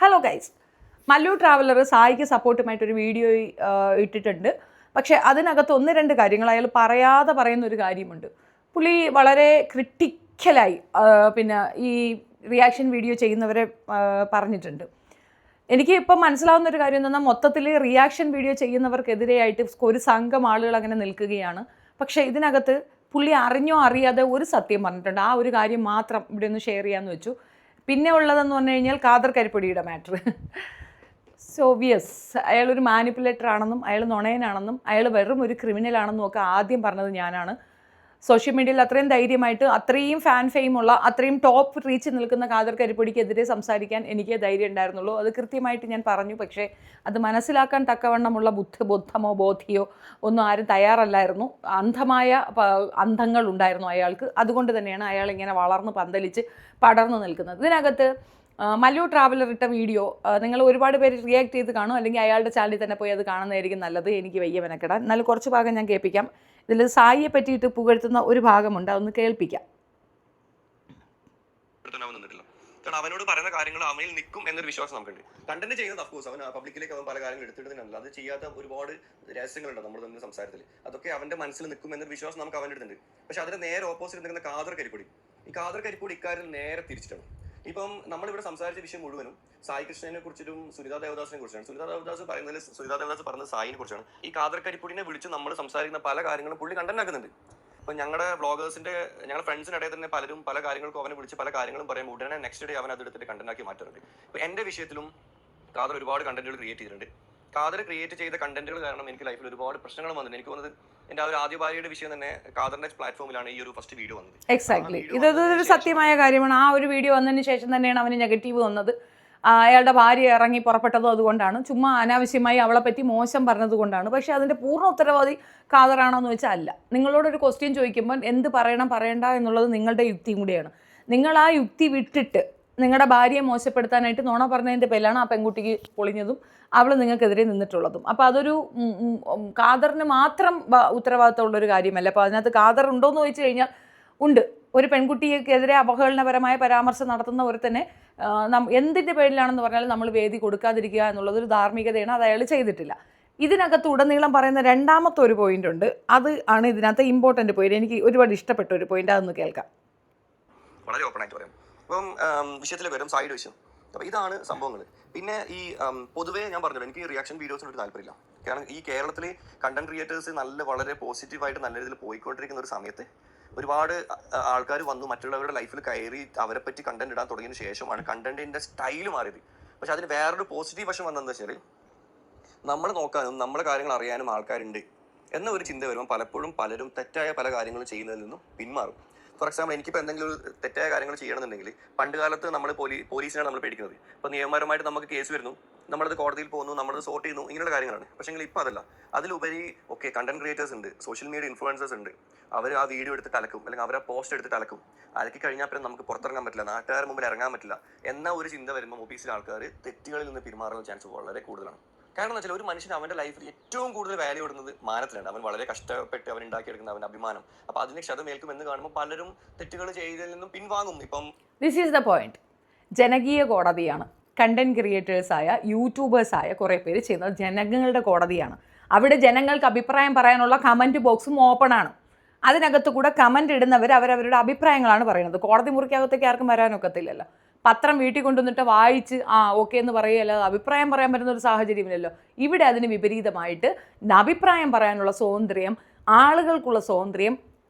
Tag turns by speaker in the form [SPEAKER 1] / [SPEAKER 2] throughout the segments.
[SPEAKER 1] Hello guys, Mallu traveller സായിക്ക് സപ്പോർട്ടുമായിട്ടൊരു വീഡിയോ ഇട്ടിട്ടുണ്ട്. പക്ഷേ അതിനകത്ത് ഒന്ന് രണ്ട് കാര്യങ്ങൾ അയാൾ പറയാതെ പറയുന്ന ഒരു കാര്യമുണ്ട്. പുള്ളി വളരെ ക്രിട്ടിക്കലായി പിന്നെ ഈ റിയാക്ഷൻ വീഡിയോ ചെയ്യുന്നവരെ പറഞ്ഞിട്ടുണ്ട്. എനിക്ക് ഇപ്പം മനസ്സിലാവുന്ന ഒരു കാര്യം എന്ന് പറഞ്ഞാൽ മൊത്തത്തിൽ റിയാക്ഷൻ വീഡിയോ ചെയ്യുന്നവർക്കെതിരെയായിട്ട് ഒരു സംഘം ആളുകൾ അങ്ങനെ നിൽക്കുകയാണ്. പക്ഷേ ഇതിനകത്ത് പുള്ളി അറിഞ്ഞോ അറിയാതെ ഒരു സത്യം പറഞ്ഞിട്ടുണ്ട്. ആ ഒരു കാര്യം മാത്രം ഇവിടെ ഒന്ന് ഷെയർ ചെയ്യാമെന്ന് വെച്ചു. പിന്നെ ഉള്ളതെന്ന് പറഞ്ഞു കഴിഞ്ഞാൽ ഖാദർ കരിപ്പൊടിയുടെ മാറ്റർ. സോ യെസ്, അയാളൊരു മാനിപ്പുലേറ്റർ ആണെന്നും അയാൾ നുണയനാണെന്നും അയാൾ വെറും ഒരു ക്രിമിനലാണെന്നും ഒക്കെ ആദ്യം പറഞ്ഞത് ഞാനാണ്. സോഷ്യൽ മീഡിയയിൽ അത്രയും ധൈര്യമായിട്ട് അത്രയും ഫാൻ ഫെയിമുള്ള അത്രയും ടോപ്പ് റീച്ച് നിൽക്കുന്ന ഖാദർ കരിപ്പൊടിക്കെതിരെ സംസാരിക്കാൻ എനിക്ക് ധൈര്യം ഉണ്ടായിരുന്നുള്ളൂ. അത് കൃത്യമായിട്ട് ഞാൻ പറഞ്ഞു. പക്ഷേ അത് മനസ്സിലാക്കാൻ തക്കവണ്ണമുള്ള ബോധമോ ബോധിയോ ഒന്നും ആരും തയ്യാറല്ലായിരുന്നു. അന്ധങ്ങൾ ഉണ്ടായിരുന്നു അയാൾക്ക്. അതുകൊണ്ട് തന്നെയാണ് അയാൾ ഇങ്ങനെ വളർന്ന് പന്തലിച്ച് പടർന്നു നിൽക്കുന്നത്. ഇതിനകത്ത് മല്ലു ട്രാവലർ ഇട്ട വീഡിയോ നിങ്ങൾ ഒരുപാട് പേര് റിയാക്ട് ചെയ്ത് കാണും, അല്ലെങ്കിൽ അയാളുടെ ചാനലിൽ തന്നെ പോയി അത് കാണുന്നതായിരിക്കും നല്ലത്. എനിക്ക് വയ്യ മെനക്കെടാൻ. എന്നാലും കുറച്ച് ഭാഗം ഞാൻ കേൾപ്പിക്കാം. ഇതിൽ സായിയെ പറ്റിയിട്ട് പുകഴ്ത്തുന്ന ഒരു ഭാഗമുണ്ട്, അതൊന്ന് കേൾപ്പിക്കാം.
[SPEAKER 2] കാരണം അവനോട് പറയുന്ന കാര്യങ്ങൾ അവനിൽ നിൽക്കും എന്നൊരു വിശ്വാസം നമുക്കുണ്ട്. കണ്ടന്റ് ചെയ്യുന്നത് അഫ്കോഴ്സ് അവൻ പബ്ലിക്കിലേക്ക് അവൻ പല കാര്യങ്ങൾ എടുത്തിടുന്നില്ല. അത് ചെയ്യാത്ത ഒരുപാട് രഹസ്യങ്ങളുണ്ട് നമ്മുടെ തന്നെ സംസാരത്തിൽ. അതൊക്കെ അവന്റെ മനസ്സിൽ നിൽക്കും എന്നൊരു വിശ്വാസം നമുക്ക് അവൻ്റെ അടുത്തുണ്ട്. പക്ഷെ അതിന് നേരെ ഓപ്പോസിറ്റ് നിൽക്കുന്ന ഖാദർ കരിപ്പൊടി, ഈ ഖാദർ കരിപ്പൊടി ഇക്കാര്യത്തിൽ നേരെ തിരിച്ചിട്ടാണ്. ഇപ്പം നമ്മളിവിടെ സംസാരിച്ച വിഷയം മുഴുവനും സായി കൃഷ്ണനെ കുറിച്ചിട്ടും സുനിത ദേവദാസിനെ കുറിച്ചാണ്. സുനിത ദേവദാസ് പറഞ്ഞത് സായിനെ കുറിച്ചാണ്. ഈ ഖാദർ കരിപ്പൊടിനെ വിളിച്ച് നമ്മൾ സംസാരിക്കുന്ന പല കാര്യങ്ങളും പുള്ളി കണ്ടന്റ് ആക്കുന്നുണ്ട്. ഇപ്പൊ ഞങ്ങളുടെ ഞങ്ങളുടെ ഫ്രണ്ട്സിന്റെ ഇടയിൽ തന്നെ പലരും പല കാര്യങ്ങൾക്കും അവനെ വിളിച്ച് പല കാര്യങ്ങളും പറയുമ്പോൾ ഉടനെ നെക്സ്റ്റ് ഡേ അവൻ അതെടുത്തിട്ട് കണ്ടന്റ് ആക്കി മാറ്റുന്നുണ്ട്. ഇപ്പൊ എന്റെ വിഷയത്തിലും ഖാദർ ഒരുപാട് കണ്ടന്റുകൾ ക്രിയേറ്റ് ചെയ്തിട്ടുണ്ട്. ഖാദർ ക്രിയേറ്റ് ചെയ്ത കണ്ടന്റുകൾ കാരണം എനിക്ക് ലൈഫിൽ ഒരുപാട് പ്രശ്നങ്ങൾ വന്നിട്ടുണ്ട്. എനിക്ക് തോന്നുന്നത് എന്റെ ആ ഒരു ആദ്യ ഭാര്യയുടെ വിഷയം തന്നെ ഖാദറിന്റെ പ്ലാറ്റ്ഫോമിലാണ് ഈ ഒരു ഫസ്റ്റ് വീഡിയോ വന്നത്.
[SPEAKER 1] എക്സാക്ട്ലി, ഇതൊരു സത്യമായ കാര്യമാണ്. ആ ഒരു വീഡിയോ വന്നതിന് ശേഷം തന്നെയാണ് അവന് നെഗറ്റീവ് വന്നത്. അയാളുടെ ഭാര്യ ഇറങ്ങി പുറപ്പെട്ടതും അതുകൊണ്ടാണ്. ചുമ്മാ അനാവശ്യമായി അവളെ പറ്റി മോശം പറഞ്ഞത് കൊണ്ടാണ്. പക്ഷേ അതിൻ്റെ പൂർണ്ണ ഉത്തരവാദി ഖാദറാണോ എന്ന് വെച്ചാൽ അല്ല. നിങ്ങളോടൊരു ക്വസ്റ്റ്യൻ ചോദിക്കുമ്പോൾ എന്ത് പറയണം പറയണ്ട എന്നുള്ളത് നിങ്ങളുടെ യുക്തിയും കൂടിയാണ്. നിങ്ങൾ ആ യുക്തി വിട്ടിട്ട് നിങ്ങളുടെ ഭാര്യയെ മോശപ്പെടുത്താനായിട്ട് നുണ പറഞ്ഞതിൻ്റെ പേരിലാണ് ആ പെൺകുട്ടിക്ക് പൊളിഞ്ഞതും അവൾ നിങ്ങൾക്കെതിരെ നിന്നിട്ടുള്ളതും. അപ്പോൾ അതൊരു ഖാദറിന് മാത്രം ഉത്തരവാദിത്തമുള്ളൊരു കാര്യമല്ല. അപ്പോൾ അതിനകത്ത് ഖാദർ ഉണ്ടോയെന്ന് ചോദിച്ചു കഴിഞ്ഞാൽ ഉണ്ട്. ഒരു പെൺകുട്ടിക്കെതിരെ അപഹേളനപരമായ പരാമർശം നടത്തുന്ന ഒരു തന്നെ എന്തിൻ്റെ പേരിലാണെന്ന് പറഞ്ഞാൽ നമ്മൾ വേദി കൊടുക്കാതിരിക്കുക എന്നുള്ളതൊരു ധാർമ്മികതയാണ്. അത് അയാൾ ചെയ്തിട്ടില്ല. ഇതിനകത്ത് ഉടനീളം പറയുന്ന രണ്ടാമത്തെ ഒരു പോയിന്റ് ഉണ്ട്. അത് ആണ് ഇതിനകത്ത് ഇമ്പോർട്ടൻ്റ് പോയിന്റ്. എനിക്ക് ഒരുപാട് ഇഷ്ടപ്പെട്ട ഒരു പോയിന്റ്, അതൊന്ന് കേൾക്കാം.
[SPEAKER 2] വളരെ ഓപ്പൺ ആയിട്ട് പറയാം. ഇപ്പം വിഷയത്തിൽ വരും സൈഡ് വിഷയം. അപ്പോൾ ഇതാണ് സംഭവങ്ങൾ. പിന്നെ ഈ പൊതുവേ ഞാൻ പറഞ്ഞല്ലോ, എനിക്ക് റിയാക്ഷൻ വീഡിയോസിനൊരു താല്പര്യമില്ല. കാരണം ഈ കേരളത്തിൽ കണ്ടന്റ് ക്രിയേറ്റേഴ്സ് വളരെ പോസിറ്റീവായിട്ട് നല്ല രീതിയിൽ പോയിക്കൊണ്ടിരിക്കുന്ന ഒരു സമയത്ത് ഒരുപാട് ആൾക്കാർ വന്നു മറ്റുള്ളവരുടെ ലൈഫിൽ കയറി അവരെ പറ്റി കണ്ടന്റ് ഇടാൻ തുടങ്ങിയതിന് ശേഷമാണ് കണ്ടന്റിന്റെ സ്റ്റൈൽ മാറിയത്. പക്ഷെ അതിന് വേറൊരു പോസിറ്റീവ് വശം വന്നതെന്ന് വെച്ചാൽ നമ്മൾ നോക്കാനും നമ്മുടെ കാര്യങ്ങൾ അറിയാനും ആൾക്കാരുണ്ട് എന്ന ഒരു ചിന്ത വരുമ്പോൾ പലപ്പോഴും പലരും തെറ്റായ പല കാര്യങ്ങളും ചെയ്യുന്നതിൽ നിന്നും പിന്മാറും. ഫോർ എക്സാമ്പിൾ, എനിക്കിപ്പോൾ എന്തെങ്കിലും ഒരു തെറ്റായ കാര്യങ്ങൾ ചെയ്യണമെന്നുണ്ടെങ്കിൽ പണ്ട് കാലത്ത് നമ്മൾ പോലീസിനാണ് നമ്മൾ പേടിക്കുന്നത്. ഇപ്പോൾ നിയമപരമായിട്ട് നമുക്ക് കേസ് വരുന്നു, നമ്മളത് കോടതിയിൽ പോകുന്നു, നമ്മളത് സോർട്ട് ചെയ്യുന്നു, ഇങ്ങനെയുള്ള കാര്യങ്ങളാണ്. പക്ഷേ ഇപ്പോൾ അതല്ല. അതിലുപരി കണ്ടന്റ് ക്രിയേറ്റേഴ്സ് ഉണ്ട്, സോഷ്യൽ മീഡിയ ഇൻഫ്ലുവൻസേഴ്സ് ഉണ്ട്. അവർ ആ വീഡിയോ എടുത്തിട്ട് അലക്കും, അല്ലെങ്കിൽ അവർ ആ പോസ്റ്റ് എടുത്തിട്ട് അലക്കും. അലക്കി കഴിഞ്ഞാൽ പിന്നെ നമുക്ക് പുറത്തിറങ്ങാൻ പറ്റില്ല, നാട്ടുകാരുടെ മുമ്പിൽ ഇറങ്ങാൻ പറ്റില്ല എന്ന ഒരു ചിന്ത വരുമ്പോൾ ഓഫീസിലെ ആൾക്കാർ തെറ്റുകളിൽ നിന്ന് പിന്മാറുന്ന ചാൻസ് വളരെ കൂടുതലാണ്. കാരണം എന്ന് വെച്ചാൽ ഒരു മനുഷ്യന് അവന്റെ ലൈഫിൽ ഏറ്റവും കൂടുതൽ വാല്യൂ ഇടുന്നത് മാനത്തിലാണ്. അവൻ വളരെ കഷ്ടപ്പെട്ട് അവൻ ഉണ്ടാക്കിയെടുക്കുന്ന അവന്റെ അഭിമാനം. അപ്പൊ അതിന് ക്ഷതമേൽക്കും എന്ന് കാണുമ്പോൾ പലരും തെറ്റുകൾ ചെയ്തതിൽ നിന്നും പിൻവാങ്ങും. ഇപ്പം
[SPEAKER 1] ദിസ് ഈസ് ദ പോയിന്റ്. ജനകീയ കോടതിയാണ് കണ്ടന്റ് ക്രിയേറ്റേഴ്സായ യൂട്യൂബേഴ്സായ കുറേ പേര് ചെയ്യുന്നത്. ജനങ്ങളുടെ കോടതിയാണ്. അവിടെ ജനങ്ങൾക്ക് അഭിപ്രായം പറയാനുള്ള കമന്റ് ബോക്സും ഓപ്പൺ ആണ്. അതിനകത്ത് കൂടെ കമന്റ് ഇടുന്നവർ അവരവരുടെ അഭിപ്രായങ്ങളാണ് പറയുന്നത്. കോടതി മുറിക്കകത്തേക്ക് ആർക്കും വരാനൊക്കത്തില്ലല്ലോ. പത്രം വീട്ടിൽ കൊണ്ടുവന്നിട്ട് വായിച്ച് ഓക്കെ എന്ന് പറയുകയല്ല, അഭിപ്രായം പറയാൻ പറ്റുന്ന ഒരു സാഹചര്യമില്ലല്ലോ. ഇവിടെ അതിന് വിപരീതമായിട്ട് അഭിപ്രായം പറയാനുള്ള സ്വാതന്ത്ര്യം, ആളുകൾക്കുള്ള സ്വാതന്ത്ര്യം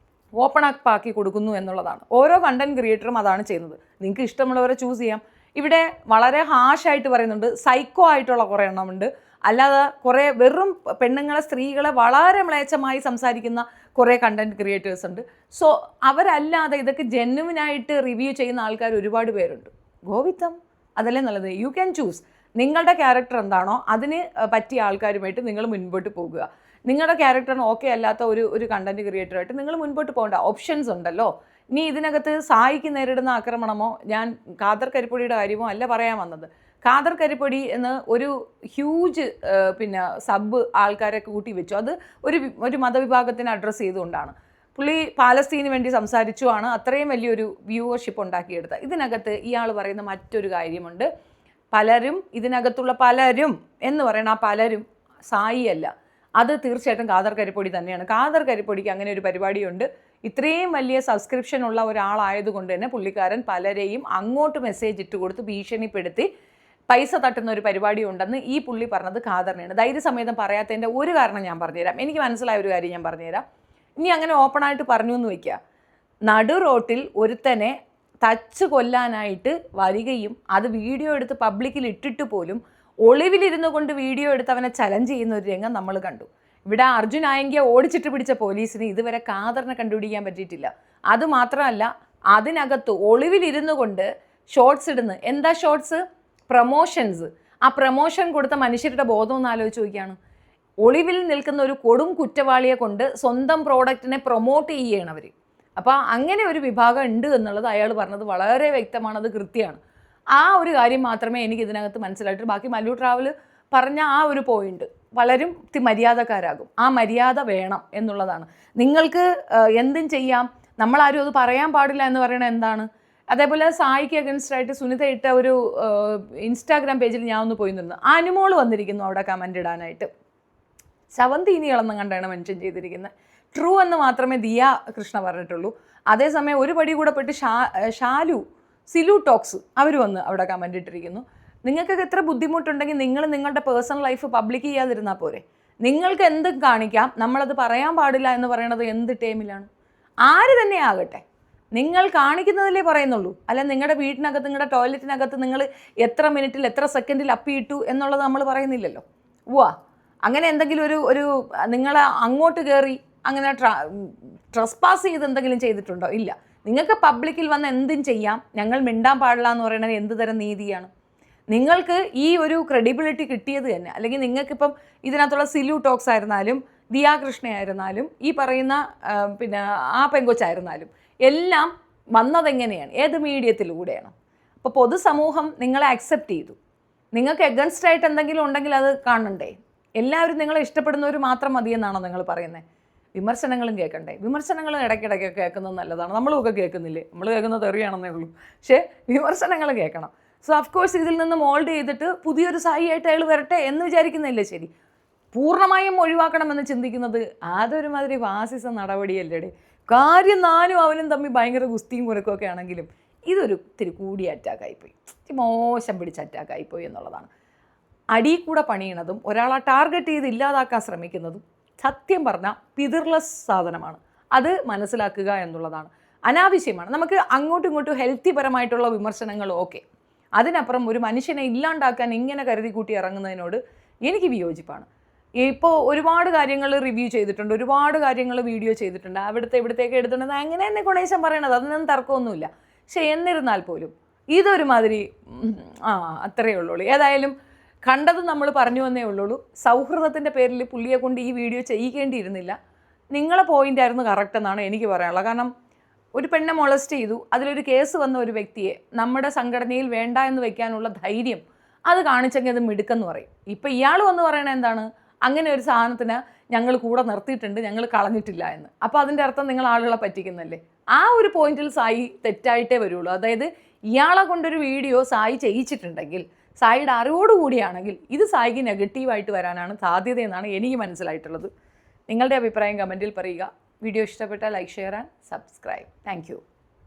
[SPEAKER 1] ഓപ്പൺ അപ്പ് ആക്കി കൊടുക്കുന്നു എന്നുള്ളതാണ്. ഓരോ കണ്ടന്റ് ക്രിയേറ്ററും അതാണ് ചെയ്യുന്നത്. നിങ്ങൾക്ക് ഇഷ്ടമുള്ളവരെ ചൂസ് ചെയ്യാം. ഇവിടെ വളരെ ഹാഷായിട്ട് പറയുന്നുണ്ട്, സൈക്കോ ആയിട്ടുള്ള കുറേ എണ്ണമുണ്ട്. അല്ലാതെ കുറേ വെറും പെണ്ണുങ്ങളെ സ്ത്രീകളെ വളരെ മ്ലേച്ഛമായി സംസാരിക്കുന്ന കുറേ കണ്ടന്റ് ക്രിയേറ്റേഴ്സ് ഉണ്ട്. സോ അവരല്ലാതെ ഇതൊക്കെ ജെന്യുവിനായിട്ട് റിവ്യൂ ചെയ്യുന്ന ആൾക്കാർ ഒരുപാട് പേരുണ്ട്. ഗോവിത്തം അതല്ലേ നല്ലത്. You can choose. നിങ്ങളുടെ ക്യാരക്ടർ എന്താണോ അതിന് പറ്റിയ ആൾക്കാരുമായിട്ട് നിങ്ങൾ മുൻപോട്ട് പോകുക. നിങ്ങളുടെ ക്യാരക്ടറിന് ഓക്കെ അല്ലാത്ത ഒരു കണ്ടന്റ് ക്രിയേറ്ററായിട്ട് നിങ്ങൾ മുൻപോട്ട് പോകേണ്ട ഓപ്ഷൻസ് ഉണ്ടല്ലോ. ഇനി ഇതിനകത്ത് സായിക്ക് നേരിടുന്ന ആക്രമണമോ ഞാൻ ഖാദർ കരിപ്പൊടിയുടെ കാര്യമോ അല്ല പറയാൻ വന്നത്. ഖാദർ കരിപ്പൊടി എന്ന് ഒരു ഹ്യൂജ് സബ് ആൾക്കാരെ കൂട്ടി വെച്ചു. അത് ഒരു മതവിഭാഗത്തിനെ അഡ്രസ്സ് ചെയ്തുകൊണ്ടാണ്. പുള്ളി പാലസ്തീന് വേണ്ടി സംസാരിച്ചുമാണ് അത്രയും വലിയൊരു വ്യൂവർഷിപ്പ് ഉണ്ടാക്കിയെടുത്തത്. ഇതിനകത്ത് ഇയാൾ പറയുന്ന മറ്റൊരു കാര്യമുണ്ട്. പലരും ഇതിനകത്തുള്ള പലരും എന്ന് പറയുന്ന ആ പലരും സായി അല്ല, അത് തീർച്ചയായിട്ടും ഖാദർ കരിപ്പൊടി തന്നെയാണ്. ഖാദർ കരിപ്പൊടിക്ക് അങ്ങനെ ഒരു പരിപാടിയുണ്ട്. ഇത്രയും വലിയ സബ്സ്ക്രിപ്ഷൻ ഉള്ള ഒരാളായതുകൊണ്ട് തന്നെ പുള്ളിക്കാരൻ പലരെയും അങ്ങോട്ട് മെസ്സേജ് ഇട്ട് കൊടുത്ത് ഭീഷണിപ്പെടുത്തി പൈസ തട്ടുന്ന ഒരു പരിപാടി ഉണ്ടെന്ന് ഈ പുള്ളി പറഞ്ഞത് ഖാദറിനെയാണ്. ധൈര്യസമേതം പറയാത്തതിൻ്റെ ഒരു കാരണം ഞാൻ പറഞ്ഞുതരാം. എനിക്ക് മനസ്സിലായ ഒരു കാര്യം ഞാൻ പറഞ്ഞുതരാം. ഇനി അങ്ങനെ ഓപ്പണായിട്ട് പറഞ്ഞു എന്ന് വയ്ക്കുക, നടു റോട്ടിൽ ഒരുത്തനെ തച്ച് കൊല്ലാനായിട്ട് വരികയും അത് വീഡിയോ എടുത്ത് പബ്ലിക്കിൽ ഇട്ടിട്ട് പോലും ഒളിവിലിരുന്നു കൊണ്ട് വീഡിയോ എടുത്ത് അവനെ ചലഞ്ച് ചെയ്യുന്ന ഒരു രംഗം നമ്മൾ കണ്ടു. ഇവിടെ അർജുൻ ആയങ്കിയെ ഓടിച്ചിട്ട് പിടിച്ച പോലീസിന് ഇതുവരെ ഖാദറിനെ കണ്ടുപിടിക്കാൻ പറ്റിയിട്ടില്ല. അതുമാത്രമല്ല, അതിനകത്ത് ഒളിവിലിരുന്നു കൊണ്ട് ഷോർട്സ് ഇടുന്നു. എന്താ ഷോർട്സ്? പ്രൊമോഷൻസ്. ആ പ്രൊമോഷൻ കൊടുത്ത മനുഷ്യരുടെ ബോധം ഒന്ന് ആലോചിച്ച് നോക്കിയാണ്. ഒളിവിൽ നിൽക്കുന്ന ഒരു കൊടും കുറ്റവാളിയെ കൊണ്ട് സ്വന്തം പ്രോഡക്റ്റിനെ പ്രൊമോട്ട് ചെയ്യുകയാണ് അവർ. അപ്പോൾ അങ്ങനെ ഒരു വിഭാഗം ഉണ്ട് എന്നുള്ളത് അയാൾ പറഞ്ഞത് വളരെ വ്യക്തമാണ്, അത് കൃത്യമാണ്. ആ ഒരു കാര്യം മാത്രമേ എനിക്ക് ഇതിനകത്ത് മനസ്സിലായിട്ട്, ബാക്കി മല്ലു ട്രാവൽ പറഞ്ഞ ആ ഒരു പോയിന്റ് പലരും മര്യാദക്കാരാകും. ആ മര്യാദ വേണം എന്നുള്ളതാണ്. നിങ്ങൾക്ക് എന്തും ചെയ്യാം, നമ്മളാരും അത് പറയാൻ പാടില്ല എന്ന് പറയണത് എന്താണ്? അതേപോലെ സായിക്ക് അഗൻസ്റ്റായിട്ട് സുനിത ഇട്ട ഒരു ഇൻസ്റ്റാഗ്രാം പേജിൽ ഞാൻ ഒന്ന് പോയി നിന്ന് അനുമോൾ വന്നിരിക്കുന്നു അവിടെ കമൻ്റ് ഇടാനായിട്ട്. ശവന്തീനികളെന്നും കണ്ടാണ് മെൻഷൻ ചെയ്തിരിക്കുന്നത്. ട്രൂ എന്ന് മാത്രമേ ദിയ കൃഷ്ണ പറഞ്ഞിട്ടുള്ളൂ. അതേസമയം ഒരു പടി കൂടെ പെട്ട് ഷാലു സിലു ടോക്സ് അവർ വന്ന് അവിടെ കമൻ്റ് ഇട്ടിരിക്കുന്നു. നിങ്ങൾക്കൊക്കെ എത്ര ബുദ്ധിമുട്ടുണ്ടെങ്കിൽ നിങ്ങൾ നിങ്ങളുടെ പേഴ്സണൽ ലൈഫ് പബ്ലിക് ചെയ്യാതിരുന്നാൽ പോരെ? നിങ്ങൾക്ക് എന്തും കാണിക്കാം, നമ്മളത് പറയാൻ പാടില്ല എന്ന് പറയണത് എന്ത് ടൈമിലാണ്? ആര് തന്നെ ആകട്ടെ, നിങ്ങൾ കാണിക്കുന്നതിലേ പറയുന്നുള്ളൂ. അല്ല നിങ്ങളുടെ വീട്ടിനകത്ത്, നിങ്ങളുടെ ടോയ്ലറ്റിനകത്ത് നിങ്ങൾ എത്ര മിനിറ്റിൽ എത്ര സെക്കൻഡിൽ അപ്പിയിട്ടു എന്നുള്ളത് നമ്മൾ പറയുന്നില്ലല്ലോ. അങ്ങനെ എന്തെങ്കിലും ഒരു നിങ്ങൾ അങ്ങോട്ട് കയറി അങ്ങനെ ട്രസ്പാസ് ചെയ്ത് എന്തെങ്കിലും ചെയ്തിട്ടുണ്ടോ? ഇല്ല. നിങ്ങൾക്ക് പബ്ലിക്കിൽ വന്ന് എന്തും ചെയ്യാം, ഞങ്ങൾ മിണ്ടാൻ പാടില്ല എന്ന് പറയുന്നത് എന്ത് തരം നീതിയാണ്? നിങ്ങൾക്ക് ഈ ഒരു ക്രെഡിബിലിറ്റി കിട്ടിയത് തന്നെ, അല്ലെങ്കിൽ നിങ്ങൾക്കിപ്പം ഇതിനകത്തുള്ള സിലു ടോക്സ് ആയിരുന്നാലും ദിയാ കൃഷ്ണയായിരുന്നാലും ഈ പറയുന്ന പിന്നെ ആ പെങ്കൊച്ചായിരുന്നാലും എല്ലാം വന്നതെങ്ങനെയാണ്? ഏത് മീഡിയത്തിലൂടെയാണ്? അപ്പോൾ പൊതുസമൂഹം നിങ്ങളെ അക്സെപ്റ്റ് ചെയ്തു. നിങ്ങൾക്ക് എഗൻസ്റ്റ് ആയിട്ട് എന്തെങ്കിലും ഉണ്ടെങ്കിൽ അത് കാണണ്ടേ? എല്ലാവരും നിങ്ങളെ ഇഷ്ടപ്പെടുന്നവർ മാത്രം മതിയെന്നാണോ നിങ്ങൾ പറയുന്നത്? വിമർശനങ്ങളും കേൾക്കണ്ടേ? വിമർശനങ്ങളും ഇടയ്ക്കിടയ്ക്ക് കേൾക്കുന്നത് നല്ലതാണ്. നമ്മളുമൊക്കെ കേൾക്കുന്നില്ലേ? നമ്മൾ കേൾക്കുന്നത് തെറിയാണെന്നേ ഉള്ളൂ. പക്ഷേ വിമർശനങ്ങൾ കേൾക്കണം. സോ ഓഫ് കോഴ്സ് ഇതിൽ നിന്ന് മോൾഡ് ചെയ്തിട്ട് പുതിയൊരു സായി ആയിട്ട് അയാൾ വരട്ടെ എന്ന് വിചാരിക്കുന്നില്ലേ? ശരി, പൂർണ്ണമായും ഒഴിവാക്കണമെന്ന് ചിന്തിക്കുന്നത് അതൊരുമാതിരി ഫാസിസ നടപടിയല്ലേ? കാര്യം നാനും അവനും തമ്മിൽ ഭയങ്കര ഗുസ്തിയും കുരക്കൊക്കെ ആണെങ്കിലും ഇതൊരു ഇത്തിരി കൂടിയ അറ്റാക്കായിപ്പോയി, മോശം പിടിച്ച അറ്റാക്കായിപ്പോയി എന്നുള്ളതാണ്. അടിയിൽ കൂടെ പണിയണതും ഒരാളെ ടാർഗറ്റ് ചെയ്ത് ഇല്ലാതാക്കാൻ ശ്രമിക്കുന്നതും സത്യം പറഞ്ഞാൽ പിതർലെസ് സാധനമാണ്. അത് മനസ്സിലാക്കുക എന്നുള്ളതാണ്. അനാവശ്യമാണ്. നമുക്ക് അങ്ങോട്ടും ഇങ്ങോട്ടും ഹെൽത്തി പരമായിട്ടുള്ള വിമർശനങ്ങൾ ഓക്കെ, അതിനപ്പുറം ഒരു മനുഷ്യനെ ഇല്ലാണ്ടാക്കാൻ ഇങ്ങനെ കരുതി കൂട്ടി ഇറങ്ങുന്നതിനോട് എനിക്ക് വിയോജിപ്പാണ്. ഇപ്പോൾ ഒരുപാട് കാര്യങ്ങൾ റിവ്യൂ ചെയ്തിട്ടുണ്ട്, ഒരുപാട് കാര്യങ്ങൾ വീഡിയോ ചെയ്തിട്ടുണ്ട്, ഇവിടത്തേക്ക് എടുത്തിട്ടുണ്ട്, അങ്ങനെ തന്നെ ഗുണേശൻ പറയണത്, അതിനൊന്നും തർക്കമൊന്നുമില്ല. പക്ഷെ എന്നിരുന്നാൽ പോലും ഇതൊരുമാതിരി അത്രയേ ഉള്ളൂ. ഏതായാലും കണ്ടത് നമ്മൾ പറഞ്ഞു വന്നേ ഉള്ളൂ. സൗഹൃദത്തിൻ്റെ പേരിൽ പുള്ളിയെ കൊണ്ട് ഈ വീഡിയോ ചെയ്യിക്കേണ്ടിയിരുന്നില്ല. നിങ്ങളെ പോയിൻ്റായിരുന്നു കറക്റ്റ് എന്നാണ് എനിക്ക് പറയാനുള്ളത്. കാരണം ഒരു പെണ്ണെ മൊളസ്റ്റ് ചെയ്തു, അതിലൊരു കേസ് വന്ന ഒരു വ്യക്തിയെ നമ്മുടെ സംഘടനയിൽ വേണ്ട എന്ന് വെക്കാനുള്ള ധൈര്യം അത് കാണിച്ചെങ്കിൽ അത് മിടുക്കെന്ന് പറയും. ഇപ്പം ഇയാൾ വന്ന് പറയണത് എന്താണ്? അങ്ങനെ ഒരു സാധനത്തിന് ഞങ്ങൾ കൂടെ നിർത്തിയിട്ടുണ്ട്, ഞങ്ങൾ കളഞ്ഞിട്ടില്ല എന്ന്. അപ്പോൾ അതിൻ്റെ അർത്ഥം നിങ്ങൾ ആളുകളെ പറ്റിക്കുന്നല്ലേ? ആ ഒരു പോയിന്റിൽ സായി തെറ്റായിട്ടേ വരുള്ളൂ. അതായത് ഇയാളെ കൊണ്ടൊരു വീഡിയോ സായി ചെയ്യിച്ചിട്ടുണ്ടെങ്കിൽ, സായിയുടെ അറിവോടുകൂടിയാണെങ്കിൽ ഇത് സായിക്ക് നെഗറ്റീവായിട്ട് വരാനാണ് സാധ്യതയെന്നാണ് എനിക്ക് മനസ്സിലായിട്ടുള്ളത്. നിങ്ങളുടെ അഭിപ്രായം കമൻറ്റിൽ പറയുക. വീഡിയോ ഇഷ്ടപ്പെട്ടാൽ like, share and subscribe. Thank